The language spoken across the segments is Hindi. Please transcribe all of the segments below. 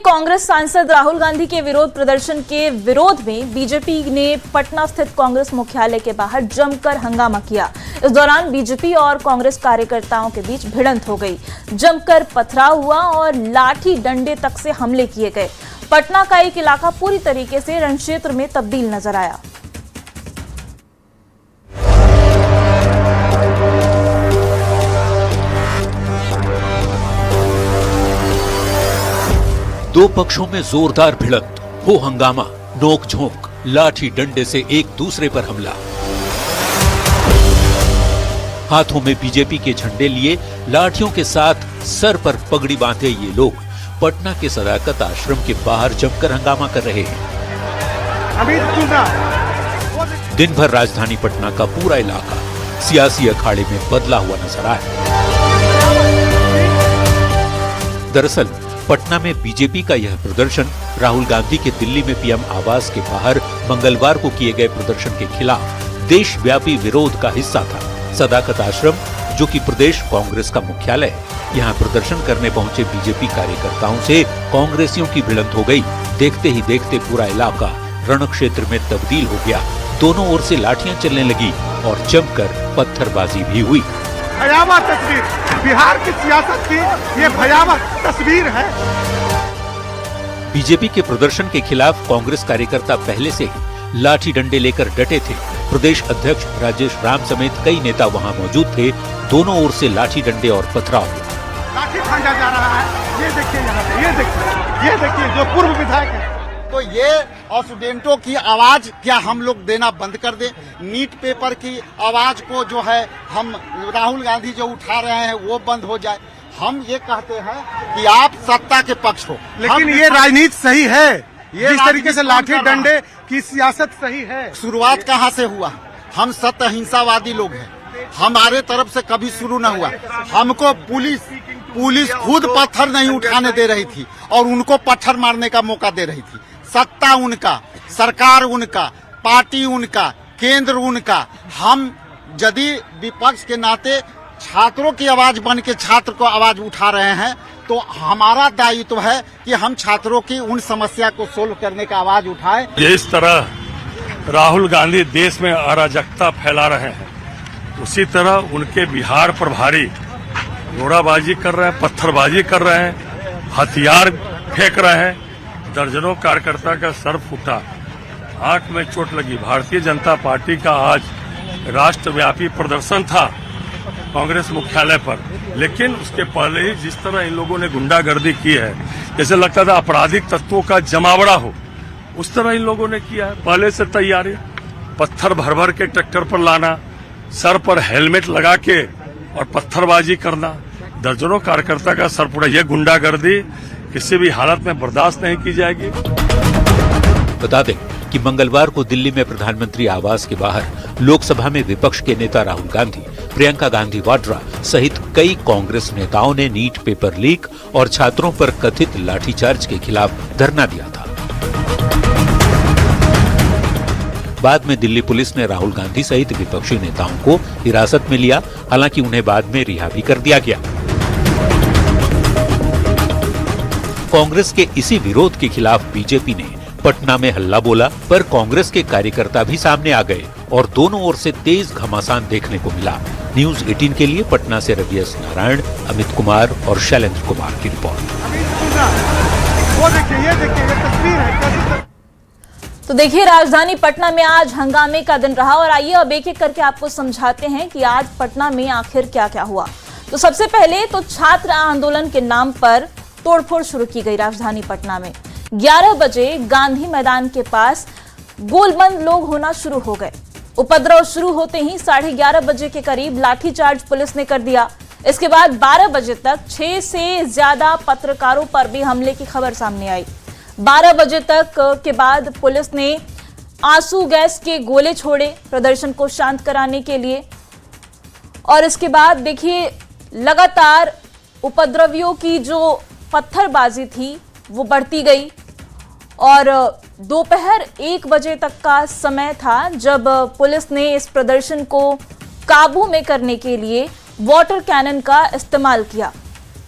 कांग्रेस सांसद राहुल गांधी के विरोध प्रदर्शन के विरोध में बीजेपी ने पटना स्थित कांग्रेस मुख्यालय के बाहर जमकर हंगामा किया। इस दौरान बीजेपी और कांग्रेस कार्यकर्ताओं के बीच भिड़ंत हो गई। जमकर पथराव हुआ और लाठी डंडे तक से हमले किए गए। पटना का एक इलाका पूरी तरीके से रणक्षेत्र में तब्दील नजर आया। दो पक्षों में जोरदार भिड़ंत, हो हंगामा, नोक-झोंक, लाठी डंडे से एक दूसरे पर हमला। हाथों में बीजेपी के झंडे लिए लाठियों के साथ सर पर पगड़ी बांधे ये लोग पटना के सदाकत आश्रम के बाहर जमकर हंगामा कर रहे हैं। दिन भर राजधानी पटना का पूरा इलाका सियासी अखाड़े में बदला हुआ नजर आया। दरअसल पटना में बीजेपी का यह प्रदर्शन राहुल गांधी के दिल्ली में पीएम आवास के बाहर मंगलवार को किए गए प्रदर्शन के खिलाफ देशव्यापी विरोध का हिस्सा था। सदाकत आश्रम, जो कि प्रदेश कांग्रेस का मुख्यालय है, यहाँ प्रदर्शन करने पहुंचे बीजेपी कार्यकर्ताओं से कांग्रेसियों की भिड़ंत हो गई। देखते ही देखते पूरा इलाका रणक्षेत्र में तब्दील हो गया। दोनों ओर से लाठियां चलने लगी और जमकर पत्थरबाजी भी हुई। भयावह तस्वीर, बिहार की सियासत की ये भयावह तस्वीर है। बीजेपी के प्रदर्शन के खिलाफ कांग्रेस कार्यकर्ता पहले से ही लाठी डंडे लेकर डटे थे। प्रदेश अध्यक्ष राजेश राम समेत कई नेता वहां मौजूद थे। दोनों ओर से लाठी डंडे और पथराव हुआ। लाठी खींचा जा रहा है। ये देखिए यहाँ पे, ये देखिए जो पूर्व विधायक है। तो ये स्टूडेंटों की आवाज क्या हम लोग देना बंद कर दें? नीट पेपर की आवाज को जो है हम राहुल गांधी जो उठा रहे हैं वो बंद हो जाए। हम ये कहते हैं कि आप सत्ता के पक्ष हो, लेकिन ये राजनीति सही है। ये जिस तरीके से लाठी डंडे की सियासत सही है। शुरुआत कहाँ से हुआ? हम सत्य अहिंसावादी लोग हैं। हमारे तरफ से कभी शुरू न हुआ। हमको पुलिस खुद पत्थर नहीं उठाने दे रही थी और उनको पत्थर मारने का मौका दे रही थी। सत्ता उनका, सरकार उनका, पार्टी उनका, केंद्र उनका। हम यदि विपक्ष के नाते छात्रों की आवाज बन के छात्र को आवाज उठा रहे हैं तो हमारा दायित्व है कि हम छात्रों की उन समस्या को सोल्व करने का आवाज उठाएं। जिस तरह राहुल गांधी देश में अराजकता फैला रहे हैं, उसी तरह उनके बिहार प्रभारी गोड़ाबाजी कर रहे हैं, पत्थरबाजी कर रहे हैं, हथियार फेंक रहे हैं। दर्जनों कार्यकर्ता का सर फूटा, आंख में चोट लगी। भारतीय जनता पार्टी का आज राष्ट्रव्यापी प्रदर्शन था कांग्रेस मुख्यालय पर, लेकिन उसके पहले ही जिस तरह इन लोगों ने गुंडागर्दी की है, जैसे लगता था आपराधिक तत्वों का जमावड़ा हो, उस तरह इन लोगों ने किया है। पहले से तैयारी, पत्थर भर भर के ट्रैक्टर पर लाना, सर पर हेलमेट लगा के और पत्थरबाजी करना, दर्जनों कार्यकर्ता का सर फूटा। यह गुंडागर्दी किसी भी हालत में बर्दाश्त नहीं की जाएगी। बता दें कि मंगलवार को दिल्ली में प्रधानमंत्री आवास के बाहर लोकसभा में विपक्ष के नेता राहुल गांधी, प्रियंका गांधी वाड्रा सहित कई कांग्रेस नेताओं ने नीट पेपर लीक और छात्रों पर कथित लाठीचार्ज के खिलाफ धरना दिया था। बाद में दिल्ली पुलिस ने राहुल गांधी सहित विपक्षी नेताओं को हिरासत में लिया। हालांकि उन्हें बाद में रिहा भी कर दिया गया। कांग्रेस के इसी विरोध के खिलाफ बीजेपी ने पटना में हल्ला बोला, पर कांग्रेस के कार्यकर्ता भी सामने आ गए और दोनों ओर से तेज घमासान देखने को मिला। न्यूज 18 के लिए पटना से रवि एस नारायण, अमित कुमार और शैलेंद्र कुमार की रिपोर्ट। ये तस्वीर है। तो देखिए, राजधानी पटना में आज हंगामे का दिन रहा और आइए अब एक एक करके आपको समझाते हैं कि आज पटना में आखिर क्या क्या हुआ। तो सबसे पहले तो छात्र आंदोलन के नाम पर तोड़फोड़ शुरू की गई। राजधानी पटना में 11 बजे गांधी मैदान के पास गोलबंद लोग होना शुरू हो गए। उपद्रव शुरू होते ही 11:30 बजे के करीब लाठीचार्ज पुलिस ने कर दिया। इसके बाद 12 बजे तक 6 से ज्यादा पत्रकारों पर भी हमले की खबर सामने आई। 12 बजे तक के बाद पुलिस ने आंसू गैस के गोले छोड़े प्रदर्शन को शांत कराने के लिए। और इसके बाद देखिए, लगातार उपद्रवियों की जो पत्थरबाजी थी वो बढ़ती गई और दोपहर 1 बजे तक का समय था जब पुलिस ने इस प्रदर्शन को काबू में करने के लिए वाटर कैनन का इस्तेमाल किया।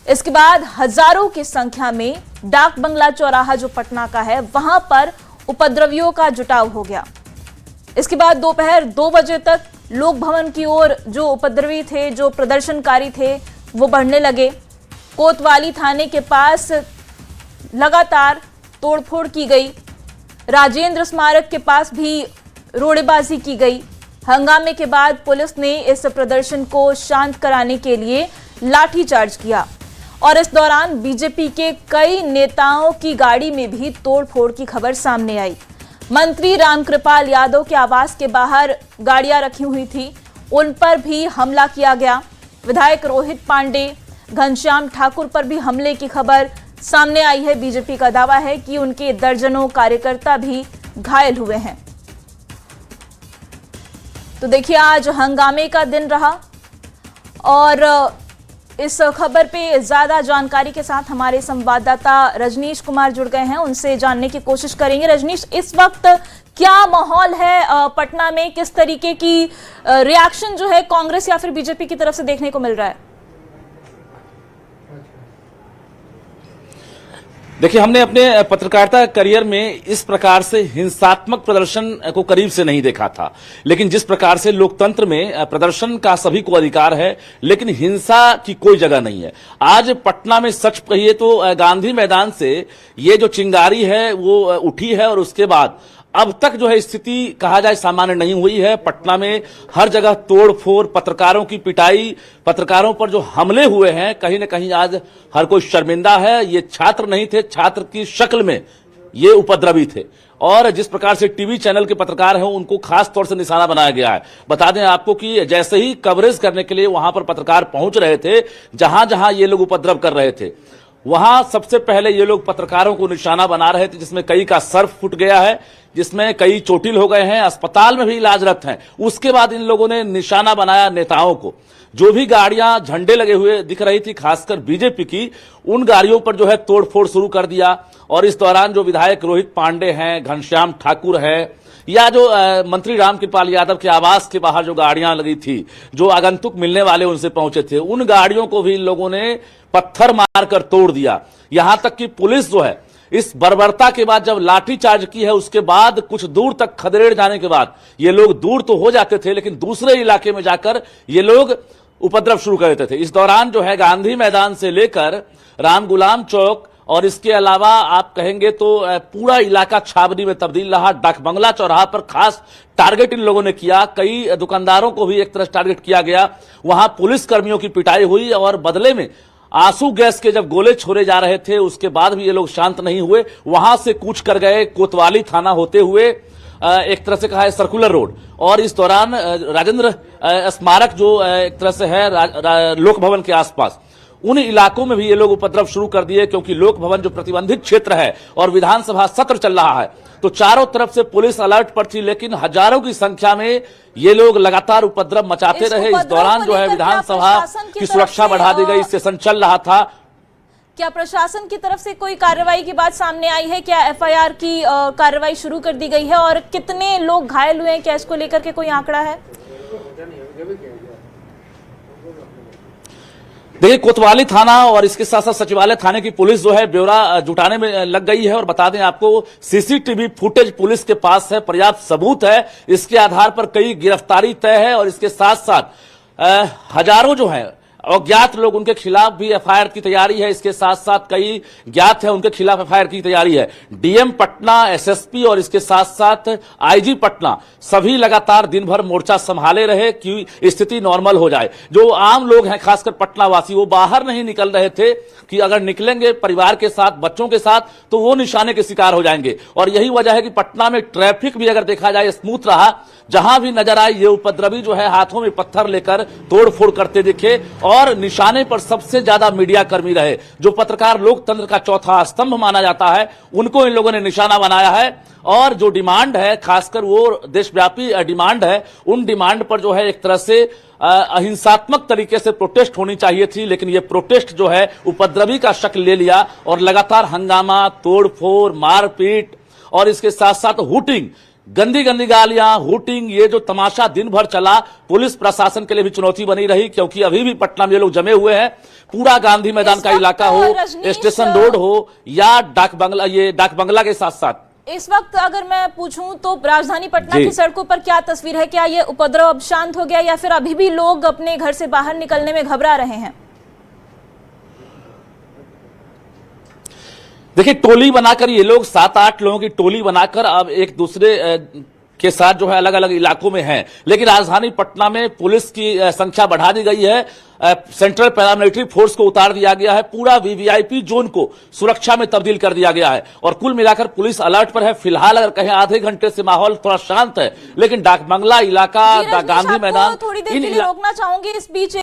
इसके बाद हजारों की संख्या में डाक बंगला चौराहा जो पटना का है, वहां पर उपद्रवियों का जुटाव हो गया। इसके बाद दोपहर 2 बजे तक लोक भवन की ओर जो उपद्रवी थे, जो प्रदर्शनकारी थे, वो बढ़ने लगे। कोतवाली थाने के पास लगातार तोड़फोड़ की गई। राजेंद्र स्मारक के पास भी रोड़ेबाजी की गई। हंगामे के बाद पुलिस ने इस प्रदर्शन को शांत कराने के लिए लाठीचार्ज किया और इस दौरान बीजेपी के कई नेताओं की गाड़ी में भी तोड़फोड़ की खबर सामने आई। मंत्री रामकृपाल यादव के आवास के बाहर गाड़ियां रखी हुई थी, उन पर भी हमला किया गया। विधायक रोहित पांडे, घनश्याम ठाकुर पर भी हमले की खबर सामने आई है। बीजेपी का दावा है कि उनके दर्जनों कार्यकर्ता भी घायल हुए हैं। तो देखिए, आज हंगामे का दिन रहा और इस खबर पे ज्यादा जानकारी के साथ हमारे संवाददाता रजनीश कुमार जुड़ गए हैं, उनसे जानने की कोशिश करेंगे। रजनीश, इस वक्त क्या माहौल है पटना में? किस तरीके की रिएक्शन जो है कांग्रेस या फिर बीजेपी की तरफ से देखने को मिल रहा है? देखिए, हमने अपने पत्रकारिता करियर में इस प्रकार से हिंसात्मक प्रदर्शन को करीब से नहीं देखा था, लेकिन जिस प्रकार से लोकतंत्र में प्रदर्शन का सभी को अधिकार है, लेकिन हिंसा की कोई जगह नहीं है। आज पटना में सच कहिए तो गांधी मैदान से ये जो चिंगारी है वो उठी है और उसके बाद अब तक जो है स्थिति कहा जाए सामान्य नहीं हुई है। पटना में हर जगह तोड़फोड़, पत्रकारों की पिटाई, पत्रकारों पर जो हमले हुए हैं, कहीं न कहीं आज हर कोई शर्मिंदा है। ये छात्र नहीं थे, छात्र की शक्ल में ये उपद्रवी थे और जिस प्रकार से टीवी चैनल के पत्रकार हैं उनको खास तौर से निशाना बनाया गया है। बता दें आपको कि जैसे ही कवरेज करने के लिए वहां पर पत्रकार पहुंच रहे थे, जहां जहां ये लोग उपद्रव कर रहे थे, वहां सबसे पहले ये लोग पत्रकारों को निशाना बना रहे थे, जिसमें कई का सर फूट गया है, जिसमें कई चोटिल हो गए हैं, अस्पताल में भी इलाजरत हैं। उसके बाद इन लोगों ने निशाना बनाया नेताओं को। जो भी गाड़ियां झंडे लगे हुए दिख रही थी, खासकर बीजेपी की, उन गाड़ियों पर जो है तोड़फोड़ शुरू कर दिया। और इस दौरान जो विधायक रोहित पांडे हैं, घनश्याम ठाकुर है, या जो मंत्री रामकृपाल यादव के आवास के बाहर जो गाड़ियां लगी थी, जो आगंतुक मिलने वाले उनसे पहुंचे थे, उन गाड़ियों को भी इन लोगों ने पत्थर मारकर तोड़ दिया। यहां तक कि पुलिस जो है इस बर्बरता के बाद जब लाठीचार्ज की है, उसके बाद कुछ दूर तक खदेड़ जाने के बाद ये लोग दूर तो हो जाते थे, लेकिन दूसरे इलाके में जाकर ये लोग उपद्रव शुरू कर देते थे। इस दौरान जो है गांधी मैदान से लेकर राम गुलाम चौक और इसके अलावा आप कहेंगे तो पूरा इलाका छावनी में तब्दील रहा। डाक बंगला चौराहा पर खास टारगेट इन लोगों ने किया। कई दुकानदारों को भी एक तरह टारगेट किया गया। वहां पुलिस कर्मियों की पिटाई हुई और बदले में आंसू गैस के जब गोले छोड़े जा रहे थे, उसके बाद भी ये लोग शांत नहीं हुए। वहां से कूच कर गए कोतवाली थाना होते हुए एक तरह से कहा है सर्कुलर रोड, और इस दौरान राजेंद्र स्मारक जो एक तरह से है लोक भवन के आसपास, उन इलाकों में भी ये लोग उपद्रव शुरू कर दिए, क्योंकि लोक भवन जो प्रतिबंधित क्षेत्र है और विधानसभा सत्र चल रहा है, तो चारों तरफ से पुलिस अलर्ट पर थी, लेकिन हजारों की संख्या में ये लोग लगातार उपद्रव मचाते रहे। इस दौरान जो है विधानसभा की सुरक्षा बढ़ा दी गई, सेशन चल रहा था। क्या प्रशासन की तरफ से कोई कार्रवाई की बात सामने आई है? क्या एफआईआर की कार्रवाई शुरू कर दी गई है और कितने लोग घायल हुए हैं? क्या इसको लेकर के कोई आंकड़ा है? देखिए, कोतवाली थाना और इसके साथ साथ सचिवालय थाने की पुलिस जो है ब्यौरा जुटाने में लग गई है। और बता दें आपको, सीसीटीवी फुटेज पुलिस के पास है, पर्याप्त सबूत है, इसके आधार पर कई गिरफ्तारी तय है। और इसके साथ साथ हजारों जो है अज्ञात लोग, उनके खिलाफ भी एफआईआर की तैयारी है। इसके साथ साथ कई ज्ञात है, उनके खिलाफ एफआईआर की तैयारी है। डीएम पटना, एसएसपी और इसके साथ साथ आईजी पटना सभी लगातार दिन भर मोर्चा संभाले रहे कि स्थिति नॉर्मल हो जाए। जो आम लोग हैं, खासकर पटना वासी, वो बाहर नहीं निकल रहे थे कि अगर निकलेंगे परिवार के साथ, बच्चों के साथ, तो वो निशाने के शिकार हो जाएंगे। और यही वजह है कि पटना में ट्रैफिक भी अगर देखा जाए स्मूथ रहा। जहां भी नजर आए ये उपद्रवी जो है हाथों में पत्थर लेकर तोड़फोड़ करते दिखे। और निशाने पर सबसे ज्यादा मीडिया कर्मी रहे, जो पत्रकार लोकतंत्र का चौथा स्तंभ माना जाता है, उनको इन लोगों ने निशाना बनाया है। और जो डिमांड है, खासकर वो देशव्यापी डिमांड है, उन डिमांड पर जो है एक तरह से अहिंसात्मक तरीके से प्रोटेस्ट होनी चाहिए थी, लेकिन ये प्रोटेस्ट जो है उपद्रवी का शक्ल ले लिया और लगातार हंगामा, तोड़फोड़, मारपीट और इसके साथ साथ हुटिंग, गंदी गंदी गालियां, हूटिंग, ये जो तमाशा दिन भर चला, पुलिस प्रशासन के लिए भी चुनौती बनी रही, क्योंकि अभी भी पटना में ये लोग जमे हुए हैं। पूरा गांधी मैदान का इलाका हो, स्टेशन रोड हो या डाक बंगला, ये डाक बंगला के साथ साथ इस वक्त अगर मैं पूछूं तो राजधानी पटना की सड़कों पर क्या तस्वीर है? क्या ये उपद्रव अब शांत हो गया या फिर अभी भी लोग अपने घर से बाहर निकलने में घबरा रहे हैं? देखिए, टोली बनाकर ये लोग 7-8 लोगों की टोली बनाकर अब एक दूसरे के साथ जो है अलग अलग इलाकों में हैं। लेकिन राजधानी पटना में पुलिस की संख्या बढ़ा दी गई है। सेंट्रल पैरामिलिट्री फोर्स को उतार दिया गया है। पूरा वीवीआईपी जोन को सुरक्षा में तब्दील कर दिया गया है और कुल मिलाकर पुलिस अलर्ट पर है। फिलहाल अगर कहें आधे घंटे से माहौल थोड़ा शांत है, लेकिन डाक बंगला इलाका, गांधी मैदान, थोड़ी देर के लिए रोकना चाहूंगी। इस बीच